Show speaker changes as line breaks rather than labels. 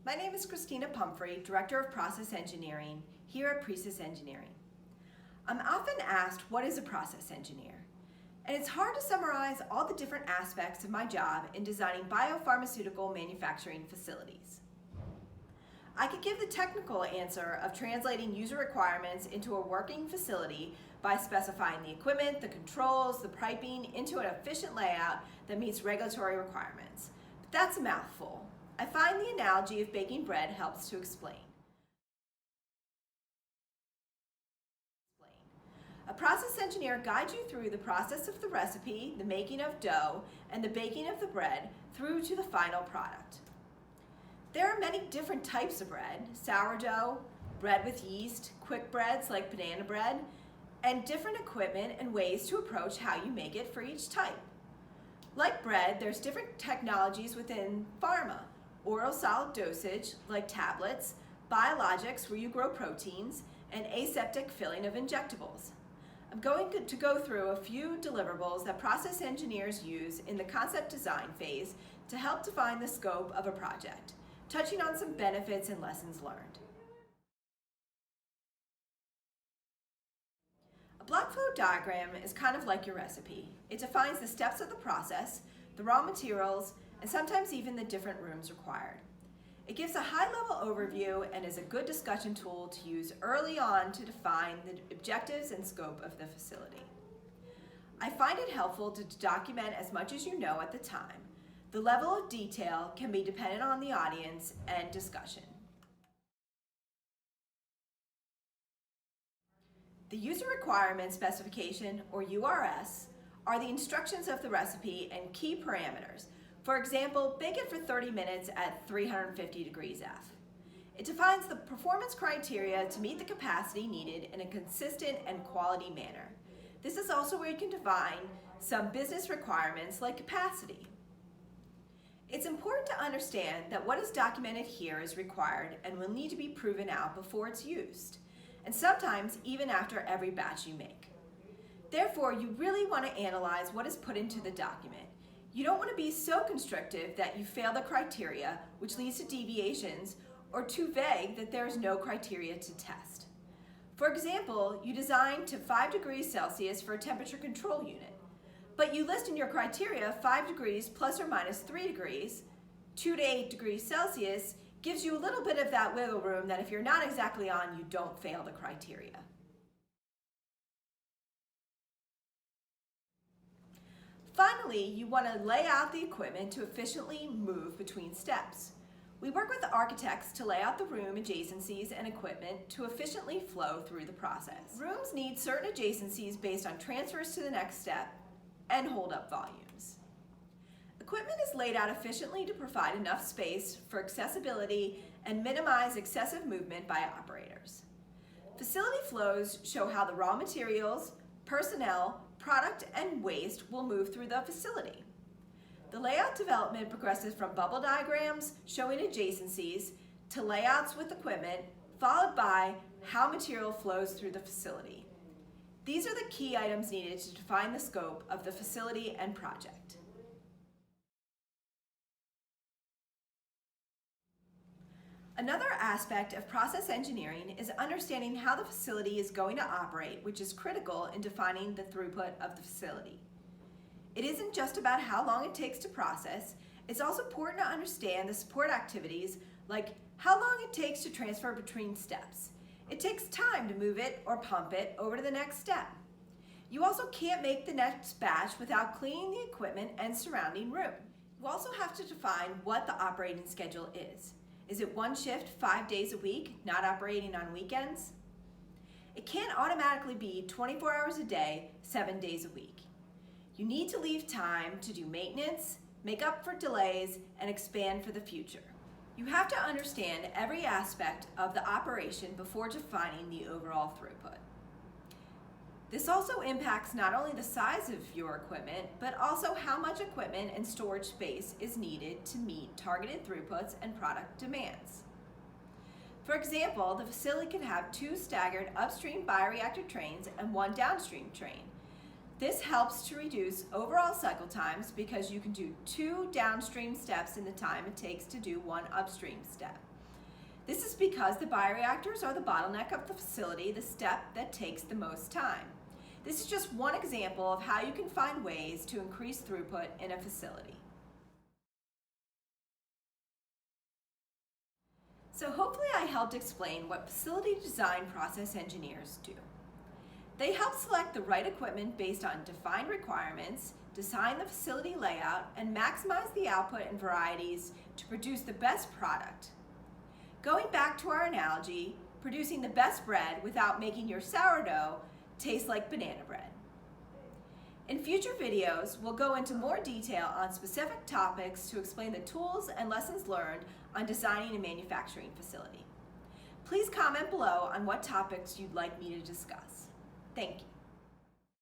My name is Christina Pumphrey, Director of Process Engineering here at Precis Engineering. I'm often asked, what is a process engineer? And it's hard to summarize all the different aspects of my job in designing biopharmaceutical manufacturing facilities. I could give the technical answer of translating user requirements into a working facility by specifying the equipment, the controls, the piping into an efficient layout that meets regulatory requirements. But that's a mouthful. I find the analogy of baking bread helps to explain. A process engineer guides you through the process of the recipe, the making of dough, and the baking of the bread through to the final product. There are many different types of bread: sourdough, bread with yeast, quick breads like banana bread, and different equipment and ways to approach how you make it for each type. Like bread, there's different technologies within pharma: oral solid dosage like tablets, biologics where you grow proteins, and aseptic filling of injectables. I'm going to go through a few deliverables that process engineers use in the concept design phase to help define the scope of a project, touching on some benefits and lessons learned. A block flow diagram is kind of like your recipe. It defines the steps of the process, the raw materials, and sometimes even the different rooms required. It gives a high-level overview and is a good discussion tool to use early on to define the objectives and scope of the facility. I find it helpful to document as much as you know at the time. The level of detail can be dependent on the audience and discussion. The User Requirement Specification, or URS, are the instructions of the recipe and key parameters. For example, bake it for 30 minutes at 350 degrees F. It defines the performance criteria to meet the capacity needed in a consistent and quality manner. This is also where you can define some business requirements like capacity. It's important to understand that what is documented here is required and will need to be proven out before it's used, and sometimes even after every batch you make. Therefore, you really want to analyze what is put into the document. You don't want to be so constrictive that you fail the criteria, which leads to deviations, or too vague that there is no criteria to test. For example, you design to 5 degrees Celsius for a temperature control unit, but you list in your criteria 5 degrees plus or minus 3 degrees, 2 to 8 degrees Celsius gives you a little bit of that wiggle room that if you're not exactly on, you don't fail the criteria. Finally, you want to lay out the equipment to efficiently move between steps. We work with the architects to lay out the room adjacencies and equipment to efficiently flow through the process. Rooms need certain adjacencies based on transfers to the next step and hold-up volumes. Equipment is laid out efficiently to provide enough space for accessibility and minimize excessive movement by operators. Facility flows show how the raw materials, personnel, product, and waste will move through the facility. The layout development progresses from bubble diagrams showing adjacencies to layouts with equipment, followed by how material flows through the facility. These are the key items needed to define the scope of the facility and project. Another aspect of process engineering is understanding how the facility is going to operate, which is critical in defining the throughput of the facility. It isn't just about how long it takes to process, it's also important to understand the support activities like how long it takes to transfer between steps. It takes time to move it or pump it over to the next step. You also can't make the next batch without cleaning the equipment and surrounding room. You also have to define what the operating schedule is. Is it one shift 5 days a week, not operating on weekends? It can't automatically be 24 hours a day, 7 days a week. You need to leave time to do maintenance, make up for delays, and expand for the future. You have to understand every aspect of the operation before defining the overall throughput. This also impacts not only the size of your equipment, but also how much equipment and storage space is needed to meet targeted throughputs and product demands. For example, the facility can have 2 staggered upstream bioreactor trains and 1 downstream train. This helps to reduce overall cycle times because you can do 2 downstream steps in the time it takes to do 1 upstream step. This is because the bioreactors are the bottleneck of the facility, the step that takes the most time. This is just one example of how you can find ways to increase throughput in a facility. So hopefully I helped explain what facility design process engineers do. They help select the right equipment based on defined requirements, design the facility layout, and maximize the output and varieties to produce the best product. Going back to our analogy, producing the best bread without making your sourdough taste like banana bread. In future videos, we'll go into more detail on specific topics to explain the tools and lessons learned on designing a manufacturing facility. Please comment below on what topics you'd like me to discuss. Thank you.